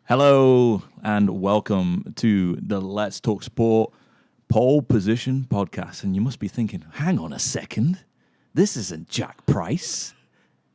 Hello and welcome to the Let's Talk Sport Pole Position podcast. And you must be thinking, hang on a second, this isn't Jack Price.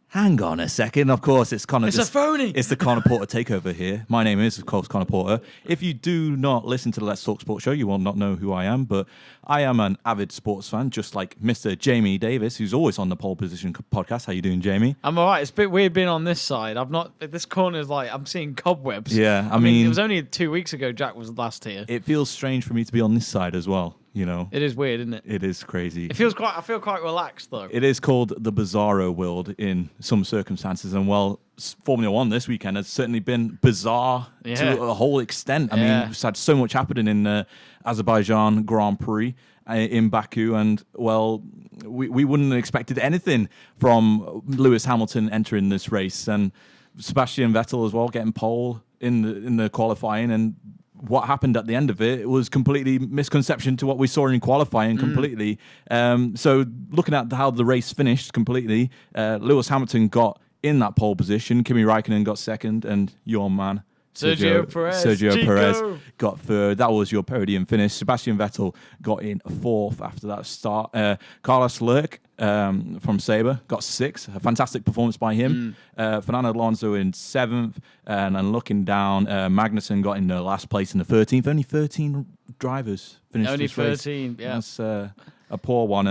Hang on a second. Of course, it's Conor. It's a phony. It's the Conor Porter takeover here. My name is, of course, Conor Porter. If you do not listen to the Let's Talk Sport show, you will not know who I am. But I am an avid sports fan, just like Mr. Jamie Davies, who's always on the Pole Position podcast. How you doing, Jamie? I'm all right. It's a bit weird being on this side. This corner is like, I'm seeing cobwebs. Yeah, I mean, it was only 2 weeks ago Jack was last here. It feels strange for me to be on this side as well, you know. It is weird, isn't it? It is crazy. I feel quite relaxed, though. It is called the Bizarro world in some circumstances. And, well, Formula One this weekend has certainly been bizarre to a whole extent. I mean, we've had so much happening in the Azerbaijan Grand Prix in Baku. And, well, we wouldn't have expected anything from Lewis Hamilton entering this race. And Sebastian Vettel as well getting pole in the qualifying. And what happened at the end of it was completely misconception to what we saw in qualifying completely. So looking at how the race finished completely, Lewis Hamilton got in that pole position. Kimi Raikkonen got second, and your man, Sergio Perez got third. That was your podium finish. Sebastian Vettel got in fourth after that start. Carlos Leclerc from Sabre got sixth. A fantastic performance by him. Fernando Alonso in seventh. And looking down, Magnussen got in the last place in the 13th. Only 13 drivers finished Only this race. 13, yeah. That's a poor one.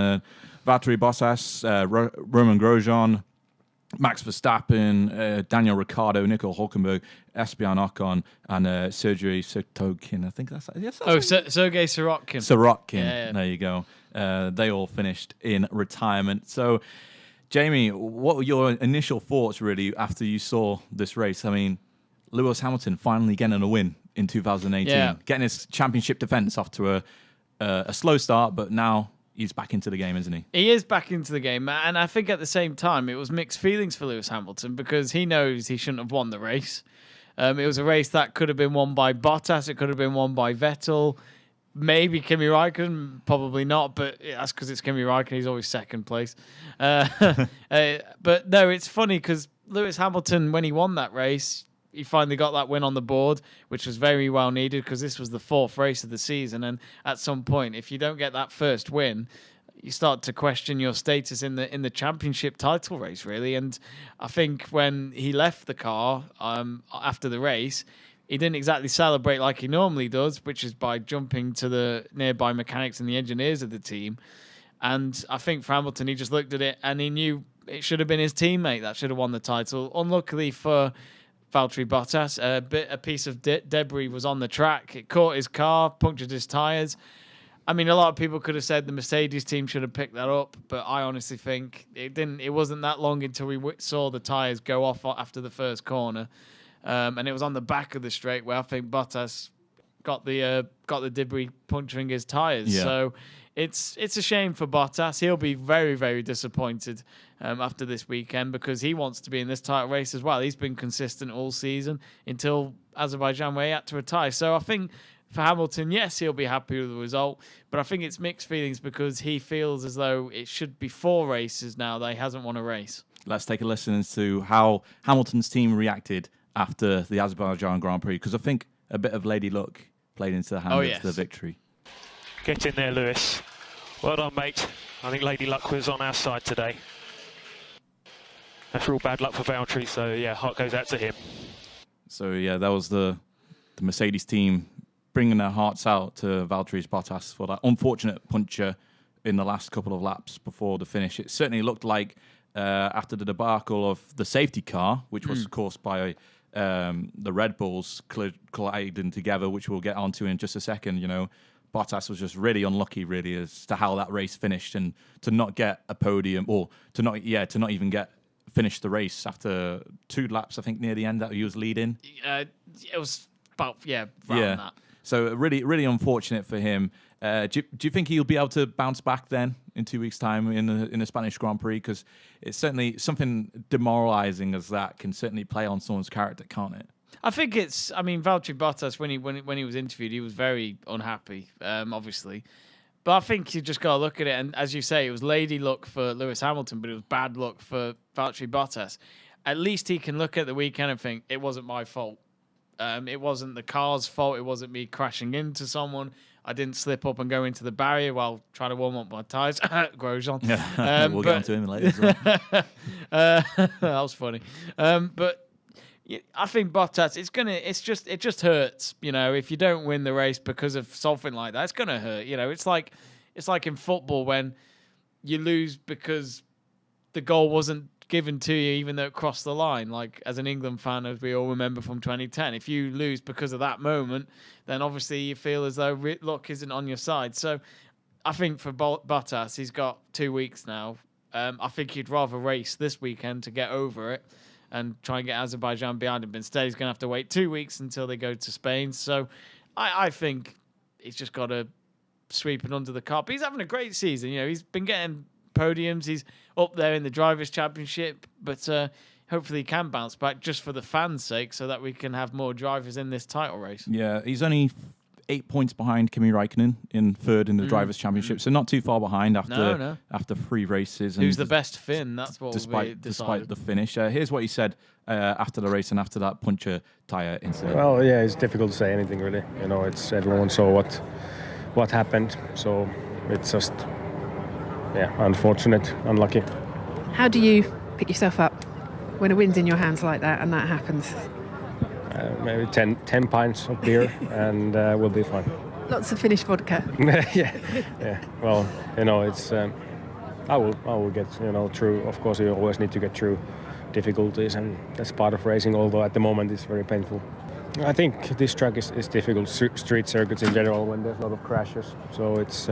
Valtteri Bottas, Roman Grosjean, Max Verstappen, Daniel Ricciardo, Nico Hulkenberg, Esteban Ocon, and Sergei Sirotkin. I think that's Sergei Sirotkin. Sirotkin. Yeah. There you go. They all finished in retirement. So, Jamie, what were your initial thoughts really after you saw this race? I mean, Lewis Hamilton finally getting a win in 2018, getting his championship defense off to a slow start, but now he's back into the game, isn't he? He is back into the game, and I think at the same time it was mixed feelings for Lewis Hamilton because he knows he shouldn't have won the race. It was a race that could have been won by Bottas, it could have been won by Vettel, maybe Kimi Raikkonen, probably not, but that's because it's Kimi Raikkonen, he's always second place. But no, it's funny because Lewis Hamilton, when he won that race, he finally got that win on the board, which was very well needed because this was the fourth race of the season. And at some point, if you don't get that first win, you start to question your status in the championship title race, really. And I think when he left the car after the race, he didn't exactly celebrate like he normally does, which is by jumping to the nearby mechanics and the engineers of the team. And I think for Hamilton, he just looked at it and he knew it should have been his teammate that should have won the title. Unluckily for Valtteri Bottas, a piece of debris was on the track. It caught his car, punctured his tyres. I mean, a lot of people could have said the Mercedes team should have picked that up, but I honestly think it didn't. It wasn't that long until we saw the tyres go off after the first corner, and it was on the back of the straight where I think Bottas got the debris puncturing his tyres. Yeah. So it's a shame for Bottas. He'll be very, very disappointed after this weekend because he wants to be in this title race as well. He's been consistent all season until Azerbaijan where he had to retire. So I think for Hamilton, yes, he'll be happy with the result, but I think it's mixed feelings because he feels as though it should be 4 races now that he hasn't won a race. Let's take a listen to how Hamilton's team reacted after the Azerbaijan Grand Prix, because I think a bit of Lady Luck played into the hand of the victory. Get in there, Lewis. Well done, mate. I think Lady Luck was on our side today. That's real bad luck for Valtteri, so yeah, heart goes out to him. So yeah, that was the Mercedes team bringing their hearts out to Valtteri Bottas for that unfortunate puncture in the last couple of laps before the finish. It certainly looked like after the debacle of the safety car, which was caused by the Red Bulls colliding together, which we'll get onto in just a second, you know, Bottas was just really unlucky, really, as to how that race finished, and to not get a podium, or to not even finish the race after 2 laps, I think, near the end that he was leading. It was about around that. So really, really unfortunate for him. Do you think he'll be able to bounce back then in 2 weeks' time in the Spanish Grand Prix? Because it's certainly something demoralising as that can certainly play on someone's character, can't it? I think it's. I mean, Valtteri Bottas when he was interviewed, he was very unhappy, obviously. But I think you just got to look at it, and as you say, it was lady luck for Lewis Hamilton, but it was bad luck for Valtteri Bottas. At least he can look at the weekend and think it wasn't my fault. It wasn't the car's fault. It wasn't me crashing into someone. I didn't slip up and go into the barrier while trying to warm up my tyres. Grosjean. Yeah. We'll get onto him later as well. That was funny. But I think Bottas, it just hurts. If you don't win the race because of something like that, it's gonna hurt. It's like in football when you lose because the goal wasn't given to you, even though it crossed the line. Like as an England fan, as we all remember from 2010, if you lose because of that moment, then obviously you feel as though luck isn't on your side. So I think for Bottas, he's got 2 weeks now. I think he'd rather race this weekend to get over it and try and get Azerbaijan behind him. But instead, he's going to have to wait 2 weeks until they go to Spain. So I think he's just got to sweep it under the carpet. He's having a great season. He's been getting podiums. He's up there in the Drivers' Championship. But hopefully he can bounce back just for the fans' sake so that we can have more drivers in this title race. Yeah, he's only 8 points behind Kimi Räikkönen in third in the Drivers' Championship, so not too far behind after 3 races. Who's the best Finn? That's what despite the finish. Here's what he said after the race and after that puncture tyre incident. Well, yeah, it's difficult to say anything really. It's everyone saw what happened, so it's just unfortunate, unlucky. How do you pick yourself up when a win's in your hands like that and that happens? Maybe 10 pints of beer and we'll be fine. Lots of Finnish vodka. yeah. Well, it's I will get through. Of course, you always need to get through difficulties, and that's part of racing. Although at the moment it's very painful. I think this track is difficult. Street circuits in general, when there's a lot of crashes, so it's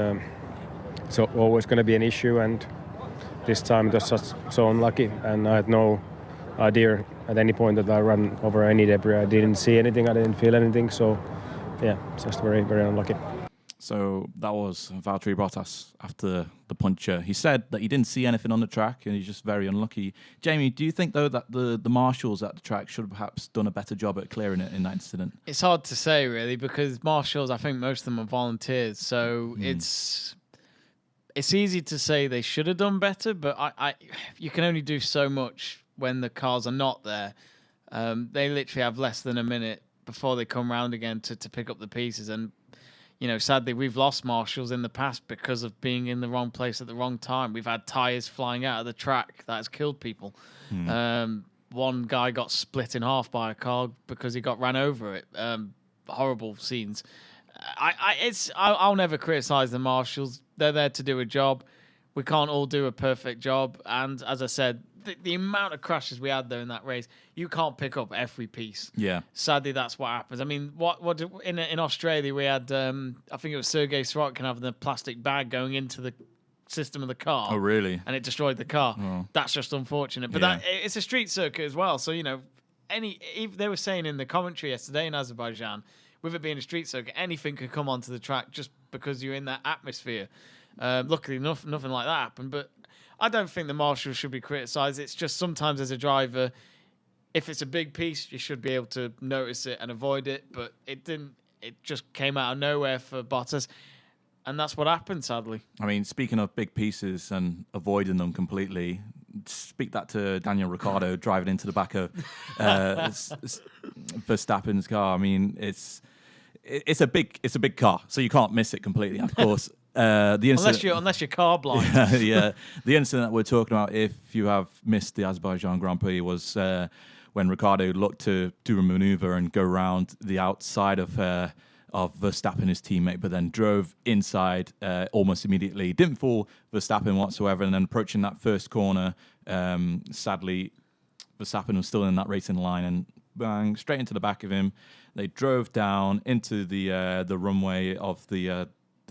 always going to be an issue. And this time it was just so unlucky, and I had no idea at any point that I ran over any debris. I didn't see anything, I didn't feel anything, so just very, very unlucky. So that was Valtteri Bottas after the puncture. He said that he didn't see anything on the track and he's just very unlucky. Jamie, do you think though that the marshals at the track should have perhaps done a better job at clearing it in that incident? It's hard to say really, because marshals, I think most of them are volunteers, so it's easy to say they should have done better, but you can only do so much when the cars are not there. They literally have less than a minute before they come round again to pick up the pieces. And, sadly, we've lost marshals in the past because of being in the wrong place at the wrong time. We've had tyres flying out of the track that has killed people. One guy got split in half by a car because he got ran over it. Horrible scenes. I'll never criticise the marshals. They're there to do a job. We can't all do a perfect job. And as I said, the amount of crashes we had there in that race, you can't pick up every piece. Yeah. Sadly, that's what happens. I mean, in Australia we had, I think it was Sergei Sorokin having the plastic bag going into the system of the car. Oh, really? And it destroyed the car. Oh. That's just unfortunate. But it's a street circuit as well. So, they were saying in the commentary yesterday in Azerbaijan, with it being a street circuit, anything could come onto the track just because you're in that atmosphere. Luckily, nothing like that happened. But I don't think the marshals should be criticised. It's just sometimes as a driver, if it's a big piece, you should be able to notice it and avoid it. But it didn't. It just came out of nowhere for Bottas. And that's what happened, sadly. I mean, speaking of big pieces and avoiding them completely, speak that to Daniel Ricciardo driving into the back of Verstappen's car. I mean, it's a big car, so you can't miss it completely, of course. Unless you're car blind. Yeah. The incident that we're talking about, if you have missed the Azerbaijan Grand Prix, was when Ricciardo looked to do a maneuver and go around the outside of Verstappen, his teammate, but then drove inside almost immediately. Didn't fool Verstappen whatsoever, and then approaching that first corner, sadly, Verstappen was still in that racing line and bang, straight into the back of him. They drove down into the runway of the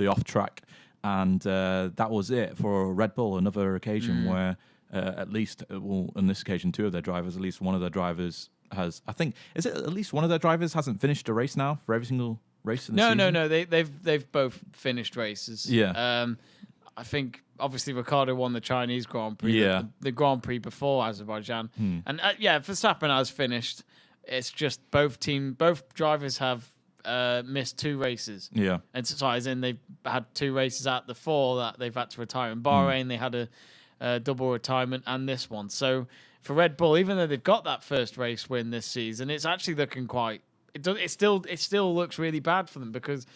off track, and that was it for Red Bull. Another occasion where at least, on this occasion, at least one of their drivers has, I think, is it at least one of their drivers hasn't finished a race now for every single race in the season? No. They've both finished races. Yeah. I think obviously Ricciardo won the Chinese Grand Prix. Yeah. The Grand Prix before Azerbaijan, and Verstappen has finished. It's just both drivers have missed 2 races. Yeah. And so as in they've had 2 races out the 4 that they've had to retire. In Bahrain, they had a double retirement, and this one. So for Red Bull, even though they've got that first race win this season, it's actually looking quite it still looks really bad for them, because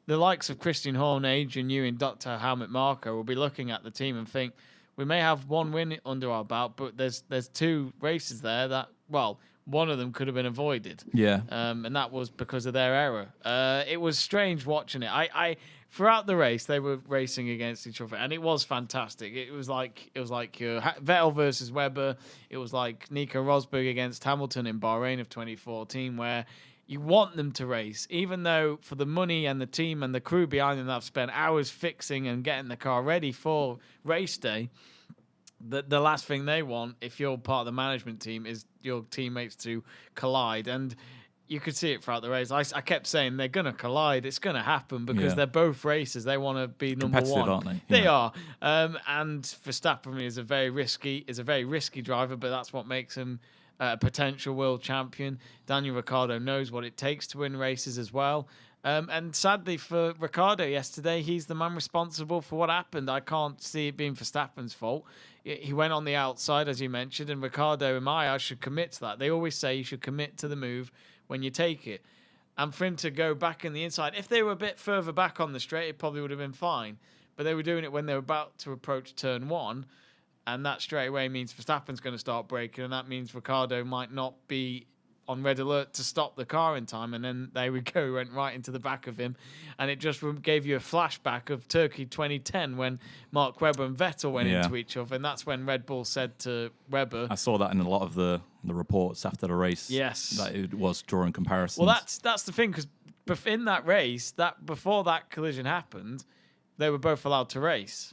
the likes of Christian Horner, Adrian Newey, Dr. Helmut Marko will be looking at the team and think, we may have one win under our belt, but there's 2 races there that, well, one of them could have been avoided. Yeah. And that was because of their error. It was strange watching it. I throughout the race they were racing against each other, and it was fantastic. It was like Vettel versus Webber. It was like Nico Rosberg against Hamilton in Bahrain of 2014, where you want them to race, even though for the money and the team and the crew behind them that have spent hours fixing and getting the car ready for race day. The last thing they want, if you're part of the management team, is your teammates to collide. And you could see it throughout the race. I kept saying they're going to collide. It's going to happen, because they're both racers. They want to be number one. Aren't they? They are. And Verstappen is a very risky driver, but that's what makes him a potential world champion. Daniel Ricciardo knows what it takes to win races as well. And sadly for Ricciardo yesterday, he's the man responsible for what happened. I can't see it being Verstappen's fault. He went on the outside, as you mentioned, and Ricciardo, in my eyes, should commit to that. They always say you should commit to the move when you take it. And for him to go back in the inside, if they were a bit further back on the straight, it probably would have been fine. But they were doing it when they were about to approach turn 1, and that straight away means Verstappen's going to start braking, and that means Ricciardo might not be on red alert to stop the car in time, and then there we go, went right into the back of him, and it just gave you a flashback of Turkey 2010 when Mark Webber and Vettel went into each other, and that's when Red Bull said to Webber. I saw that in a lot of the reports after the race. Yes, that it was drawing comparisons. Well, that's the thing, because in that race, that before that collision happened, they were both allowed to race.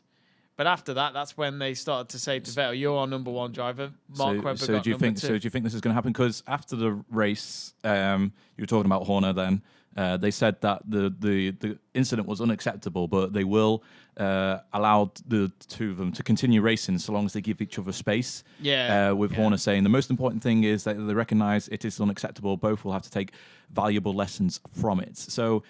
But after that, that's when they started to say to Vettel, "You're our number 1 driver." Mark Webber got number 2. So do you think this is going to happen? Because after the race, you were talking about Horner. Then they said that the incident was unacceptable, but they will allow the 2 of them to continue racing so long as they give each other space. With Horner saying the most important thing is that they recognise it is unacceptable. Both will have to take valuable lessons from it. So.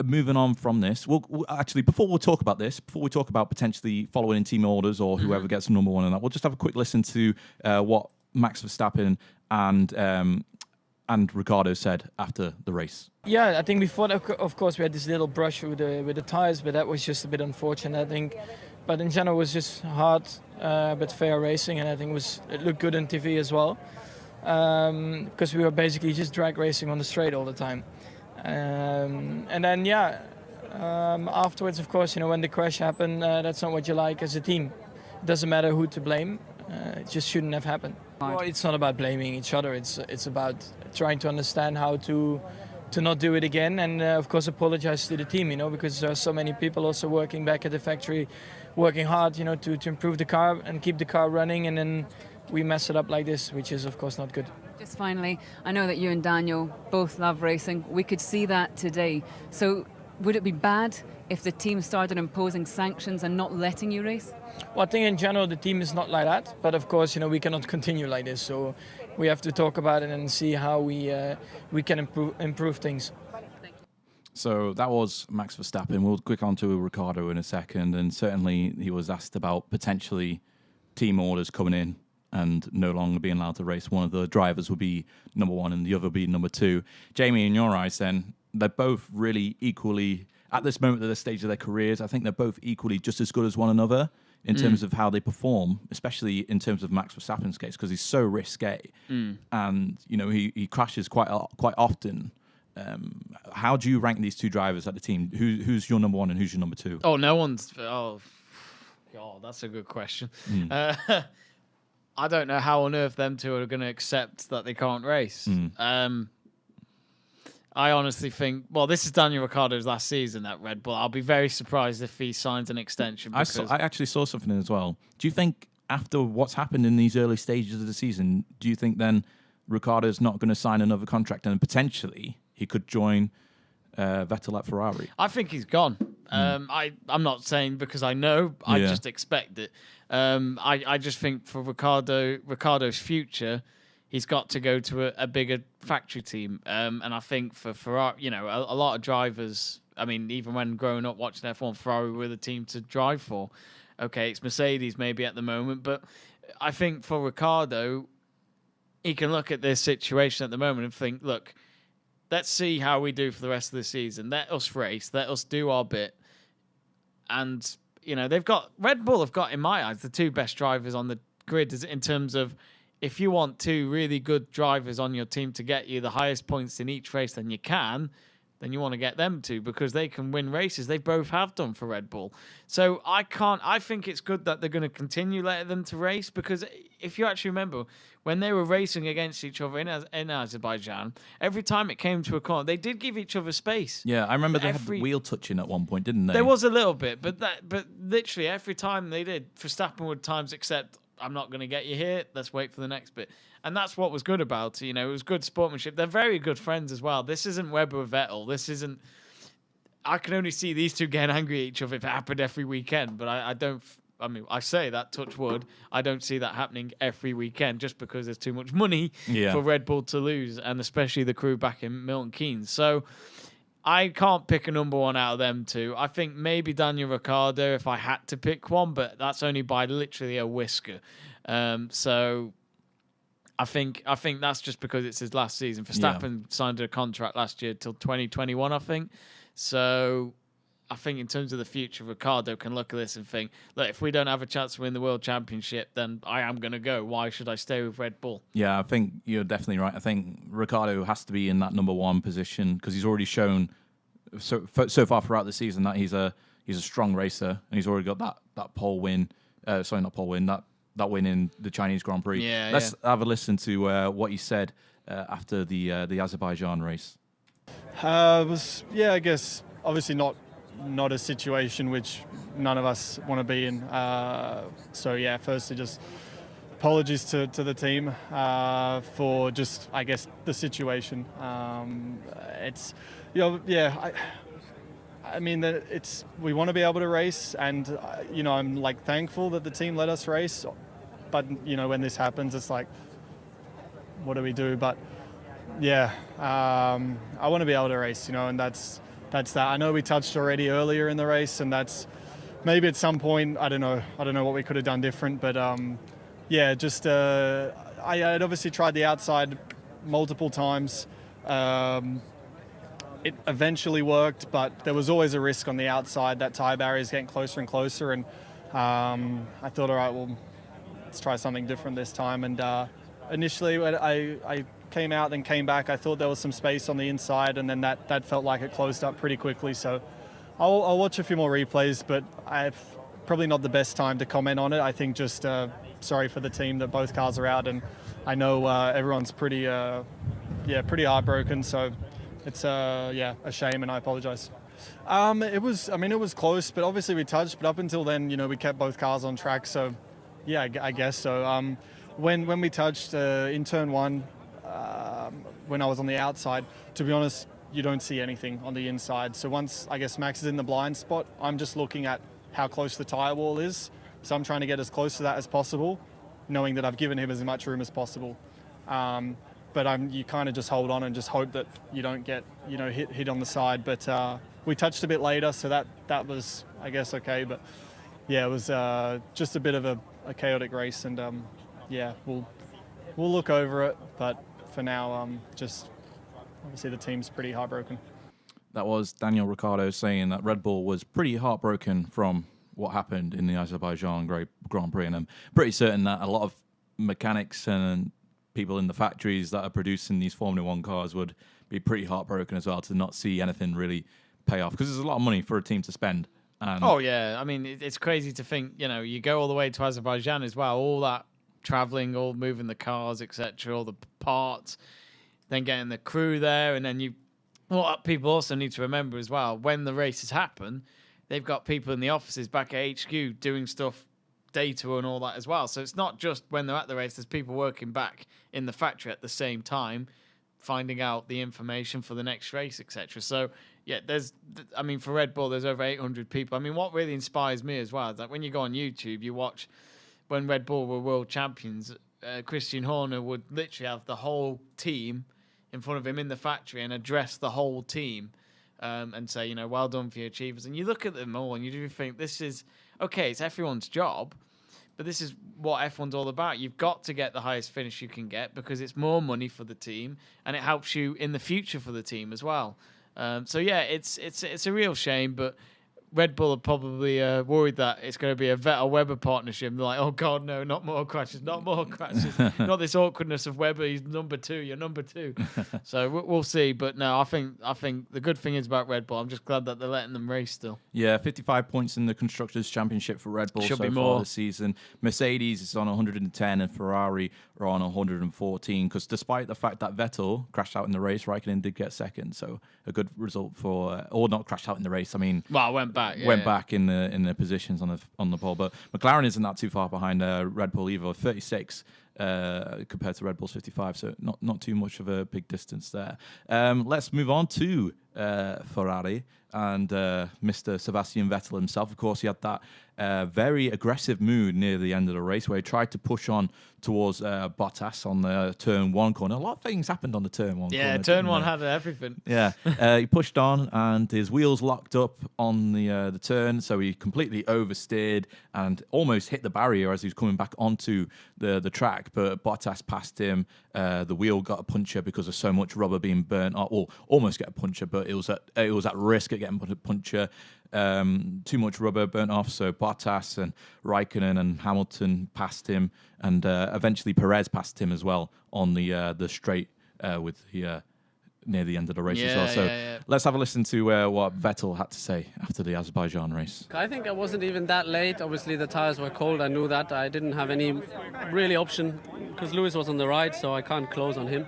Moving on from this, before we talk about potentially following in team orders or whoever gets number 1 in that, we'll just have a quick listen to what Max Verstappen and Ricciardo said after the race. Yeah, I think before, of course, we had this little brush with the tires, but that was just a bit unfortunate, I think. But in general, it was just hard but fair racing, and I think it looked good on TV as well, because we were basically just drag racing on the straight all the time. And then, afterwards, of course, when the crash happened, that's not what you like as a team. It doesn't matter who to blame. It just shouldn't have happened. Well, it's not about blaming each other. It's about trying to understand how to not do it again, and of course apologize to the team. Because there are so many people also working back at the factory, working hard, to improve the car and keep the car running, and then we mess it up like this, which is of course not good. Just finally, I know that you and Daniel both love racing. We could see that today. So would it be bad if the team started imposing sanctions and not letting you race? Well, I think in general the team is not like that. But of course, we cannot continue like this. So we have to talk about it and see how we can improve things. So that was Max Verstappen. We'll click on to Ricciardo in a second. And certainly he was asked about potentially team orders coming in and no longer being allowed to race. One of the drivers would be number 1 and the other would be number 2. Jamie, in your eyes then, they're both really equally, at this moment at the stage of their careers, I think they're both equally just as good as one another in terms of how they perform, especially in terms of Max Verstappen's case, because he's so risque. And, he crashes quite often. How do you rank these 2 drivers at the team? Who's your number 1 and who's your number 2? Oh, no one's... Oh, God, that's a good question. I don't know how on earth them 2 are going to accept that they can't race. I honestly think, this is Daniel Ricciardo's last season at Red Bull. I'll be very surprised if he signs an extension. I actually saw something as well. Do you think after what's happened in these early stages of the season, do you think then Ricciardo's not going to sign another contract and potentially he could join Vettel at Ferrari? I think he's gone. I'm not saying because I know. I just expect it. I just think for Ricciardo's future, he's got to go to a bigger factory team. And I think for Ferrari, a lot of drivers, I mean, even when growing up watching F1, Ferrari were the team to drive for. Okay, it's Mercedes maybe at the moment, but I think for Ricciardo, he can look at this situation at the moment and think, look, let's see how we do for the rest of the season. Let us race. Let us do our bit. And, Red Bull have got, in my eyes, the 2 best drivers on the grid in terms of if you want 2 really good drivers on your team to get you the highest points in each race then you want to get them 2 because they can win races. They both have done for Red Bull. So I think it's good that they're going to continue letting them to race because if you actually remember, when they were racing against each other in Azerbaijan, every time it came to a corner, they did give each other space. Yeah, I remember they had the wheel touching at one point, didn't they? There was a little bit, but literally every time they did, Verstappen would times accept, I'm not going to get you here, let's wait for the next bit. And that's what was good about it. It was good sportsmanship. They're very good friends as well. This isn't Webber with Vettel. This isn't... I can only see these 2 getting angry at each other if it happened every weekend, but I don't... I say that, touch wood, I don't see that happening every weekend just because there's too much money for Red Bull to lose, and especially the crew back in Milton Keynes. So I can't pick a number 1 out of them 2. I think maybe Daniel Ricciardo if I had to pick one, but that's only by literally a whisker. So I think that's just because it's his last season. Verstappen signed a contract last year till 2021, I think. So I think in terms of the future, Ricciardo can look at this and think, look, if we don't have a chance to win the World Championship, then I am going to go. Why should I stay with Red Bull? Yeah, I think you're definitely right. I think Ricciardo has to be in that number 1 position because he's already shown so far throughout the season that he's a strong racer and he's already got that pole win. Sorry, not pole win. That win in the Chinese Grand Prix. Let's have a listen to what he said after the Azerbaijan race. I guess obviously not a situation which none of us want to be in. Firstly, just apologies to the team for just, I guess, the situation. We want to be able to race, and I'm thankful that the team let us race. But when this happens, it's like, what do we do? But I want to be able to race, and that's that. I know we touched already earlier in the race, and that's maybe at some point, I don't know what we could have done different, but I had obviously tried the outside multiple times. It eventually worked, but there was always a risk on the outside. That tyre barrier is getting closer and closer, and I thought, all right, well, let's try something different this time. And initially, when I came out, then came back, I thought there was some space on the inside, and then that felt like it closed up pretty quickly. So I'll watch a few more replays, but I've probably not the best time to comment on it. I think just sorry for the team that both cars are out, and I know everyone's pretty heartbroken. So it's a shame, and I apologize. It was close, but obviously we touched. But up until then, we kept both cars on track. So yeah, I guess so. When we touched in turn 1, when I was on the outside, to be honest, you don't see anything on the inside. So once, I guess, Max is in the blind spot, I'm just looking at how close the tyre wall is. So I'm trying to get as close to that as possible, knowing that I've given him as much room as possible. But you kind of just hold on and just hope that you don't get, hit on the side. But we touched a bit later, so that was, I guess, okay. But yeah, it was just a bit of a chaotic race, and we'll look over it. But for now, just obviously the team's pretty heartbroken. That was Daniel Ricciardo saying that Red Bull was pretty heartbroken from what happened in the Azerbaijan Grand Prix, and I'm pretty certain that a lot of mechanics and people in the factories that are producing these Formula One cars would be pretty heartbroken as well to not see anything really pay off, because there's a lot of money for a team to spend. Oh yeah, I mean, it's crazy to think, you go all the way to Azerbaijan as well, all that traveling, all moving the cars, etc., all the parts, then getting the crew there, and then what people also need to remember as well, when the races happen, they've got people in the offices back at HQ doing stuff, data and all that as well. So it's not just when they're at the race, there's people working back in the factory at the same time, finding out the information for the next race, etc. So yeah, for Red Bull, there's over 800 people. I mean, what really inspires me as well is that when you go on YouTube, you watch when Red Bull were world champions, Christian Horner would literally have the whole team in front of him in the factory and address the whole team and say, well done for your achievements. And you look at them all and you do think, this is, okay, it's everyone's job, But this is what F1's all about. You've got to get the highest finish you can get because it's more money for the team and it helps you in the future for the team as well. So yeah, it's a real shame, but Red Bull are probably worried that it's going to be a Vettel-Webber partnership. They're like, oh God, no, not more crashes, not more crashes. Not this awkwardness of Webber, he's number 2, you're number 2. So we'll see. But no, I think the good thing is about Red Bull, I'm just glad that they're letting them race still. Yeah, 55 points in the Constructors' Championship for Red Bull so far this season. Mercedes is on 110 and Ferrari are on 114 because despite the fact that Vettel crashed out in the race, Raikkonen did get second. So a good result for, or not crashed out in the race, I mean... Well, went back in the positions on the pole, but McLaren isn't that too far behind Red Bull either, 36 compared to Red Bull's 55, so not too much of a big distance there. Let's move on to Ferrari and Mr. Sebastian Vettel himself. Of course, he had that very aggressive mood near the end of the race where he tried to push on towards Bottas on the turn 1 corner. A lot of things happened on the turn 1 corner. Yeah, turn 1 had everything. Yeah, he pushed on and his wheels locked up on the turn, so he completely oversteered and almost hit the barrier as he was coming back onto the track, but Bottas passed him. The wheel got a puncture because of so much rubber being burnt, or almost get a puncture, but it was at risk of getting a puncture. Too much rubber burnt off, so Bottas and Raikkonen and Hamilton passed him, and eventually Perez passed him as well on the straight with the near the end of the race as well. So let's have a listen to what Vettel had to say after the Azerbaijan race. I think I wasn't even that late. Obviously the tires were cold, I knew that. I didn't have any really option because Lewis was on the right, so I can't close on him.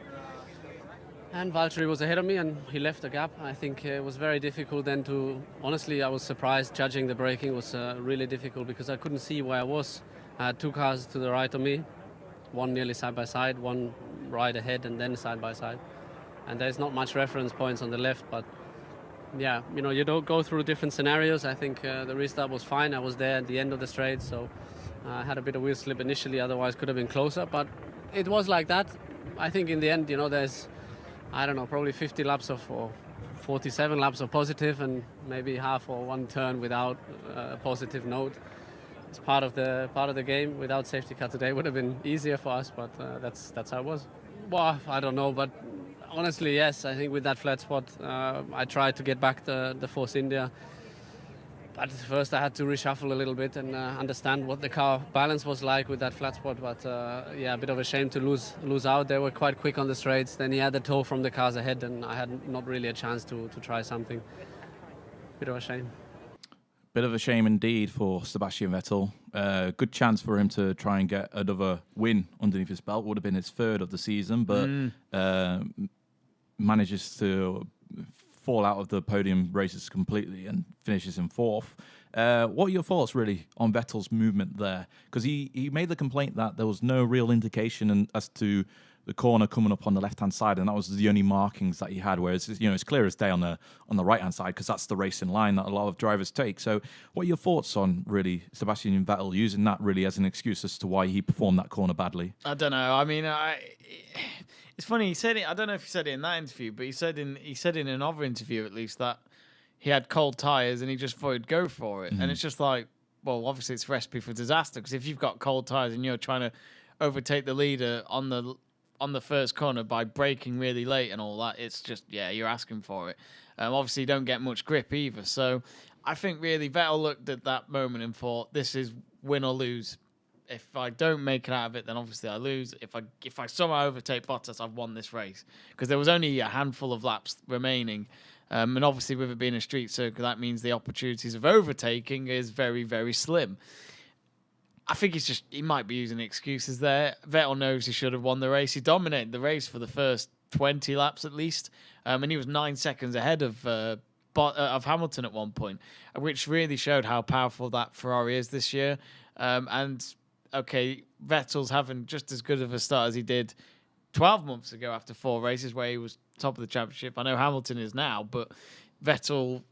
And Valtteri was ahead of me and he left a gap. I think it was very difficult then to... Honestly, I was surprised. Judging the braking was really difficult because I couldn't see where I was. I had 2 cars to the right of me, one nearly side by side, one right ahead and then side by side. And there's not much reference points on the left, but yeah, you don't go through different scenarios. I think the restart was fine. I was there at the end of the straight, so I had a bit of wheel slip initially, otherwise could have been closer, but it was like that. I think in the end, there's... I don't know, probably 50 laps or 47 laps of positive and maybe half or 1 turn without a positive note. It's part of the game. Without safety car today would have been easier for us, but that's how it was. Well, I don't know, but honestly, yes, I think with that flat spot, I tried to get back the Force India. But first I had to reshuffle a little bit and understand what the car balance was like with that flat spot. But yeah, a bit of a shame to lose out. They were quite quick on the straights. Then he had the tow from the cars ahead and I had not really a chance to try something. Bit of a shame. Bit of a shame indeed for Sebastian Vettel. Good chance for him to try and get another win underneath his belt. Would have been his 3rd of the season, but manages to fall out of the podium races completely and finishes in 4th. What are your thoughts really on Vettel's movement there? Because he made the complaint that there was no real indication as to the corner coming up on the left-hand side, and that was the only markings that he had. Whereas it's clear as day on the right-hand side because that's the racing line that a lot of drivers take. So, what are your thoughts on really Sebastian Vettel using that really as an excuse as to why he performed that corner badly? I don't know. I mean, it's funny. He said it. I don't know if he said it in that interview, but he said in another interview at least that he had cold tires and he just thought he'd go for it. And it's just like, well, obviously it's a recipe for disaster because if you've got cold tires and you're trying to overtake the leader on the first corner by braking really late and all that, it's just, you're asking for it. Obviously, you don't get much grip either. So I think really Vettel looked at that moment and thought, this is win or lose. If I don't make it out of it, then obviously I lose. If I somehow overtake Bottas, I've won this race. Because there was only a handful of laps remaining. And obviously with it being a street circuit, that means the opportunities of overtaking is very, very slim. I think he might be using excuses there. Vettel knows he should have won the race. He dominated the race for the first 20 laps at least. And he was 9 seconds ahead of Hamilton at one point, which really showed how powerful that Ferrari is this year. And okay, Vettel's having just as good of a start as he did 12 months ago after 4 races where he was top of the championship. I know Hamilton is now, but Vettel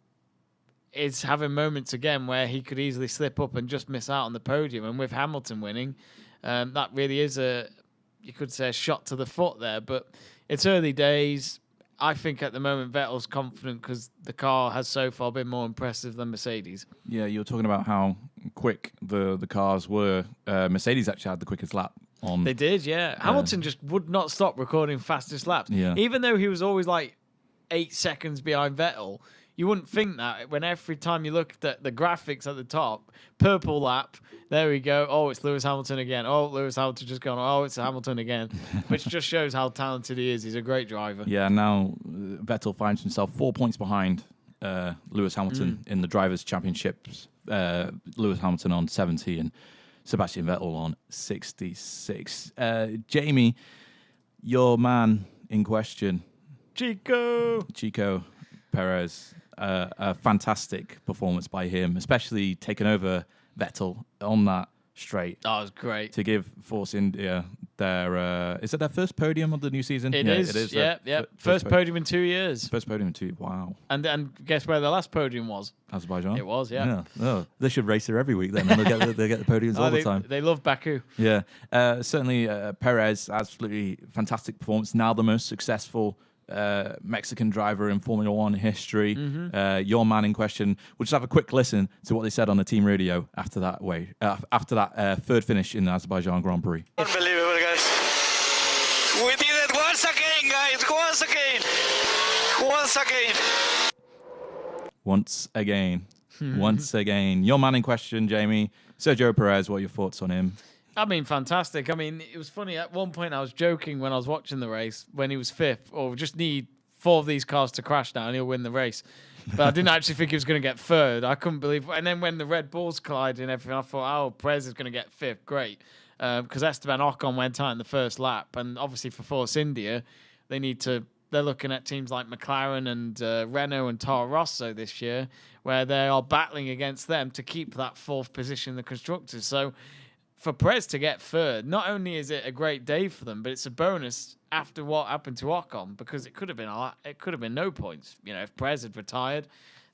is having moments again where he could easily slip up and just miss out on the podium. And with Hamilton winning, that really is you could say a shot to the foot there. But it's early days. I think at the moment Vettel's confident because the car has so far been more impressive than Mercedes. Yeah, you were talking about how quick the cars were. Mercedes actually had the quickest lap on. They did, yeah. Hamilton just would not stop recording fastest laps. Yeah. Even though he was always like 8 seconds behind Vettel, you wouldn't think that when every time you looked at the graphics at the top, purple lap, there we go. Oh, it's Lewis Hamilton again. Oh, Lewis Hamilton just gone. Oh, it's Hamilton again, which just shows how talented he is. He's a great driver. Yeah, now Vettel finds himself 4 points behind Lewis Hamilton in the Drivers' Championships. Lewis Hamilton on 70 and Sebastian Vettel on 66. Jamie, your man in question, Chico Perez. A fantastic performance by him, especially taking over Vettel on that straight. That was great. To give Force India their... is it their first podium of the new season? It is. Yeah. First podium in 2 years. First podium in 2. Wow. And guess where the last podium was? Azerbaijan. It was, yeah. Oh, they should race her every week then. And they get the podiums all the time. They love Baku. Yeah. Certainly, Perez, absolutely fantastic performance. Now the most successful Mexican driver in Formula One history. Your man in question. We'll just have a quick listen to what they said on the team radio after that third finish in the Azerbaijan Grand Prix. Unbelievable, guys. We did it once again, guys. Once again. Your man in question, Jamie. Sergio Perez, what are your thoughts on him? I mean, fantastic. I mean, it was funny. At one point, I was joking when I was watching the race when he was fifth, or just need 4 of these cars to crash now and he'll win the race. But I didn't actually think he was going to get third. I couldn't believe. And then when the Red Bulls collided and everything, I thought, oh, Perez is going to get fifth. Great. Because Esteban Ocon went out in the first lap. And obviously for Force India, they're looking at teams like McLaren and Renault and Toro Rosso this year, where they are battling against them to keep that 4th position in the constructors. So for Perez to get third, not only is it a great day for them, but it's a bonus after what happened to Ocon, because it could have been no points. You know, if Perez had retired,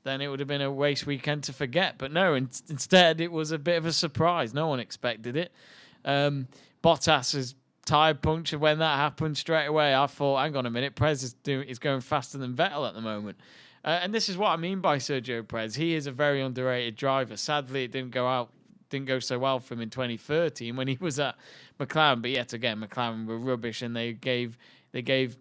then it would have been a race weekend to forget. But no, instead it was a bit of a surprise. No one expected it. Bottas's tyre puncture when that happened straight away. I thought, hang on a minute, Perez is going faster than Vettel at the moment. And this is what I mean by Sergio Perez. He is a very underrated driver. Sadly, it didn't go so well for him in 2013 when he was at McLaren. But yet again, McLaren were rubbish, and they gave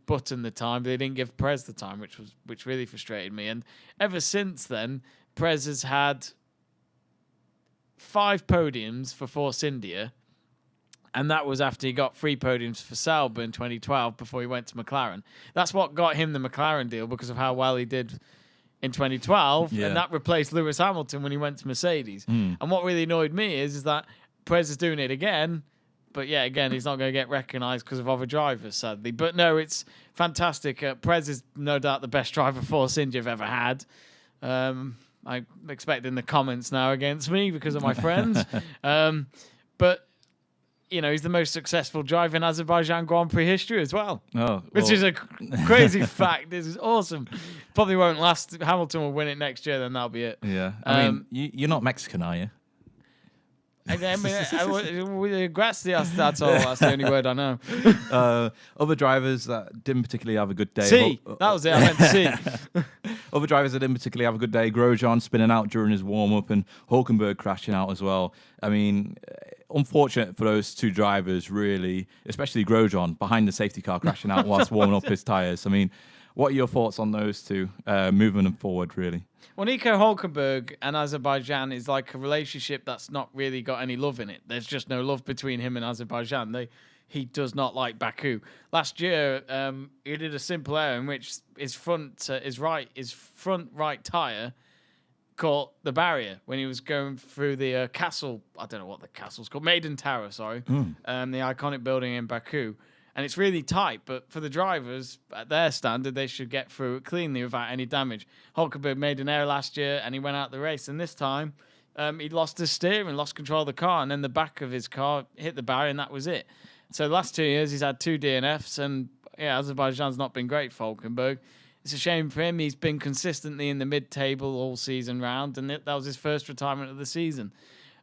Button the time, but they didn't give Perez the time, which really frustrated me. And ever since then, Perez has had 5 podiums for Force India, and that was after he got 3 podiums for Sauber in 2012 before he went to McLaren. That's what got him the McLaren deal, because of how well he did in 2012, and that replaced Lewis Hamilton when he went to Mercedes. And what really annoyed me is that Perez is doing it again, but yeah, again, he's not going to get recognised because of other drivers, sadly. But no, it's fantastic. Perez is no doubt the best driver Force India have ever had. I'm expecting the comments now against me because of my friends. But you know, he's the most successful driver in Azerbaijan Grand Prix history as well. Which is a crazy fact. This is awesome. Probably won't last. Hamilton will win it next year, then that'll be it. Yeah. I mean, you're not Mexican, are you? That's all. That's the only word I know. Other drivers that didn't particularly have a good day. That was it. I meant C. Other drivers that didn't particularly have a good day. Grosjean spinning out during his warm-up and Hulkenberg crashing out as well. I mean, unfortunate for those 2 drivers, really, especially Grosjean behind the safety car crashing out whilst warming up his tyres. I mean, what are your thoughts on those 2 moving them forward, really? Well, Nico Hulkenberg and Azerbaijan is like a relationship that's not really got any love in it. There's just no love between him and Azerbaijan. He does not like Baku. Last year, he did a simple error in which his front right tyre caught the barrier when he was going through the castle. I don't know what the castle's called. Maiden Tower, sorry. The iconic building in Baku. And it's really tight, but for the drivers, at their standard, they should get through it cleanly without any damage. Hulkenberg made an error last year, and he went out the race. And this time, he lost his steering, lost control of the car, and then the back of his car hit the barrier, and that was it. So the last 2 years, he's had 2 DNFs, and yeah, Azerbaijan's not been great for Hulkenberg. It's a shame for him. He's been consistently in the mid-table all season round, and that was his first retirement of the season.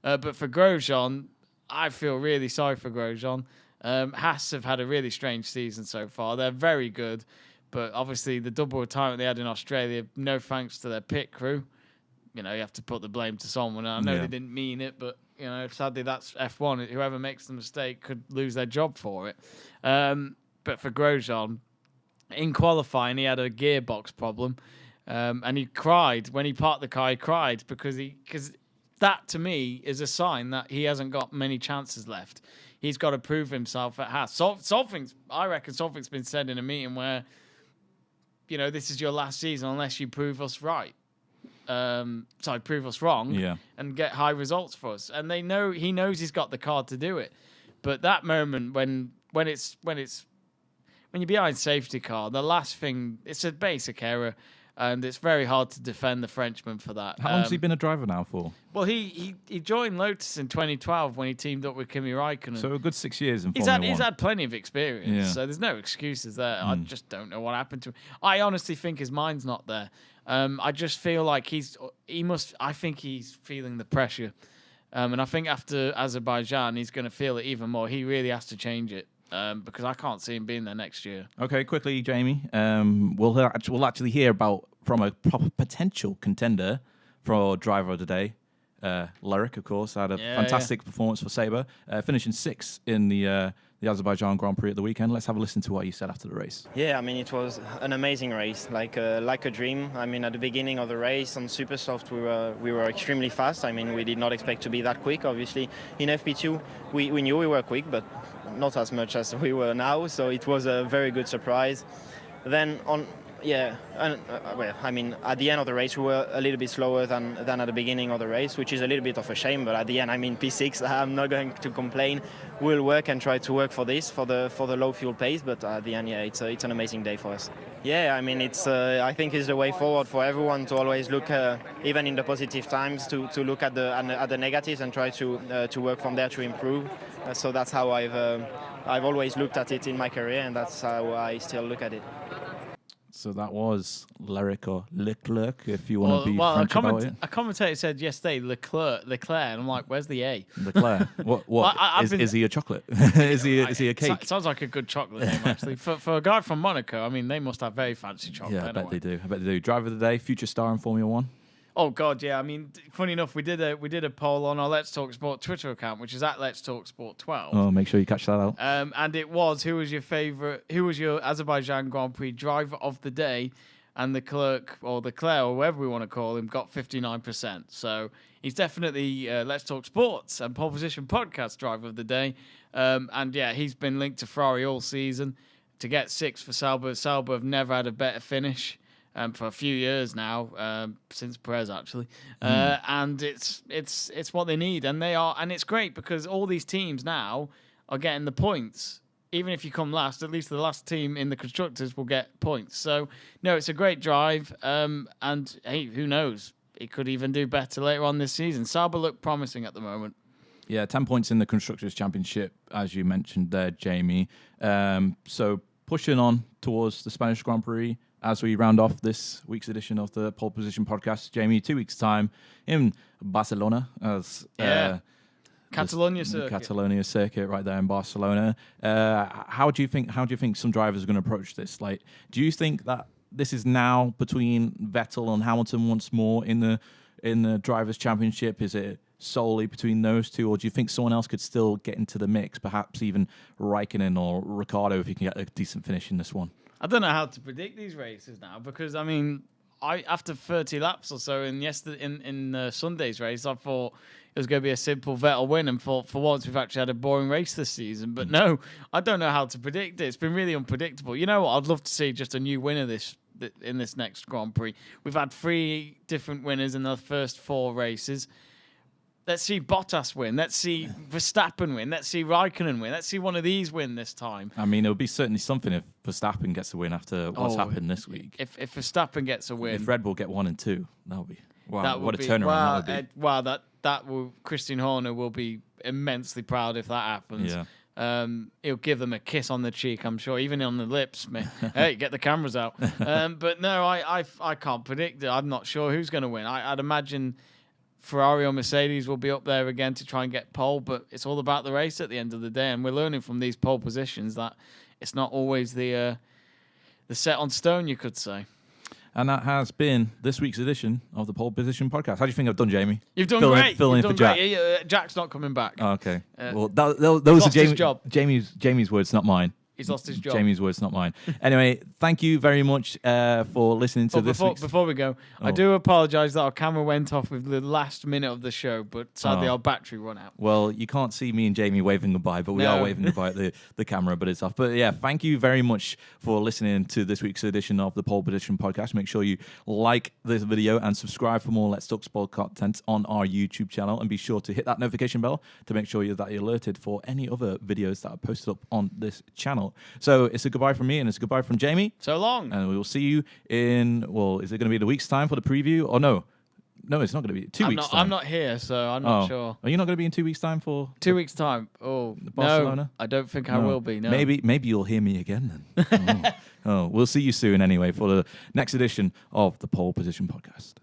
But for Grosjean, I feel really sorry for Grosjean. Haas have had a really strange season so far. They're very good, But obviously, the double retirement they had in Australia, no thanks to their pit crew. You have to put the blame to someone. I know they didn't mean it, but sadly that's F1. Whoever makes the mistake could lose their job for it. But for Grosjean, in qualifying, he had a gearbox problem, and he cried when he parked the car. He cried because that to me is a sign that he hasn't got many chances left. He's got to prove himself at Haas. I reckon something's been said in a meeting where, this is your last season unless you prove us right. Prove us wrong, and get high results for us. And he knows he's got the card to do it. But that moment when you're behind safety car, the last thing, it's a basic error, and it's very hard to defend the Frenchman for that. How long has he been a driver now for? Well, he joined Lotus in 2012 when he teamed up with Kimi Räikkönen. So a good 6 years in Formula 1. He's had plenty of experience, so there's no excuses there. I just don't know what happened to him. I honestly think his mind's not there. I just feel like I think he's feeling the pressure. And I think after Azerbaijan, he's going to feel it even more. He really has to change it. Because I can't see him being there next year. Okay, quickly, Jamie. We'll actually hear from a proper potential contender for driver of the day. Lyric, of course, had a fantastic performance for Saber, finishing 6th in the Azerbaijan Grand Prix at the weekend. Let's have a listen to what he said after the race. Yeah, I mean, it was an amazing race, like a dream. I mean, at the beginning of the race on super soft, we were extremely fast. I mean, we did not expect to be that quick. Obviously, in FP2, we knew we were quick, but not as much as we were now. So it was a very good surprise. Then I mean, at the end of the race, we were a little bit slower than at the beginning of the race, which is a little bit of a shame. But at the end, I mean, P6, I'm not going to complain. We'll work and try to work for the low fuel pace. But at the end, it's an amazing day for us. Yeah, I mean, I think it's the way forward for everyone to always look, even in the positive times, to look at the negatives and try to work from there to improve. So that's how I've always looked at it in my career, and that's how I still look at it. So that was Lyric or Leclerc, if you want to be French about it. A commentator said yesterday Leclerc, and I'm like, where's the A? Leclerc. What? Is he a chocolate? is he a cake? Sounds like a good chocolate name, actually. For a guy from Monaco, I mean, they must have very fancy chocolate. Yeah, I bet they do. Driver of the day, future star in Formula 1. Oh God, yeah. I mean, funny enough, we did a poll on our Let's Talk Sport Twitter account, which is at Let's Talk Sport 12. Oh, make sure you catch that out. And it was who was your Azerbaijan Grand Prix driver of the day, and the Leclerc or whoever we want to call him got 59%. So he's definitely Let's Talk Sports and Pole Position Podcast driver of the day. And yeah, he's been linked to Ferrari all season. To get 6th for Sauber have never had a better finish. For a few years now, since Perez actually, and it's what they need, and it's great because all these teams now are getting the points. Even if you come last, at least the last team in the constructors will get points. So no, it's a great drive, and hey, who knows? It could even do better later on this season. Sauber look promising at the moment. Yeah, 10 points in the constructors championship, as you mentioned there, Jamie. So pushing on towards the Spanish Grand Prix. As we round off this week's edition of the Pole Position Podcast, Jamie, 2 weeks' time in Barcelona as Catalonia circuit right there in Barcelona. How do you think some drivers are going to approach this? Like, do you think that this is now between Vettel and Hamilton once more in the drivers' championship? Is it solely between those two, or do you think someone else could still get into the mix? Perhaps even Raikkonen or Ricciardo if he can get a decent finish in this one. I don't know how to predict these races now because I mean, after 30 laps or so in Sunday's race, I thought it was going to be a simple Vettel win, and for once we've actually had a boring race this season. But no, I don't know how to predict it. It's been really unpredictable. You know what? I'd love to see just a new winner in this next Grand Prix. We've had 3 different winners in the first 4 races. Let's see Bottas win. Let's see Verstappen win. Let's see Raikkonen win. Let's see one of these win this time. I mean, it would be certainly something if Verstappen gets a win after what's happened this week. If Verstappen gets a win, if Red Bull get 1 and 2, that would be what a turnaround that would be. That will. Christian Horner will be immensely proud if that happens. Yeah. He'll give them a kiss on the cheek, I'm sure, even on the lips. Hey, get the cameras out. But no, I can't predict it. I'm not sure who's going to win. I'd imagine Ferrari or Mercedes will be up there again to try and get pole, but it's all about the race at the end of the day, and we're learning from these pole positions that it's not always the set on stone, you could say. And that has been this week's edition of the Pole Position Podcast. How do you think I've done, Jamie? You've done great. Fill in in for Jack. Jack's not coming back. Oh, okay. Well, those are Jamie's words, not mine. He's lost his job. Jamie's words, not mine. Anyway, thank you very much for listening to this. Before we go, I do apologise that our camera went off with the last minute of the show, but sadly our battery run out. Well, you can't see me and Jamie waving goodbye, but we are waving goodbye at the camera, but it's off. But yeah, thank you very much for listening to this week's edition of the Pole Position Podcast. Make sure you like this video and subscribe for more Let's Talk Sport content on our YouTube channel, and be sure to hit that notification bell to make sure that you're alerted for any other videos that are posted up on this channel. So it's a goodbye from me and it's a goodbye from Jamie. So long. And we will see you in, is it going to be the week's time for the preview? Or no, it's not going to be 2 weeks' time. I'm not here, so I'm not sure. Are you not going to be in 2 weeks' time for 2 weeks' time? Oh, Barcelona? No, I don't think I will be. No. Maybe you'll hear me again then. We'll see you soon anyway for the next edition of the Pole Position Podcast.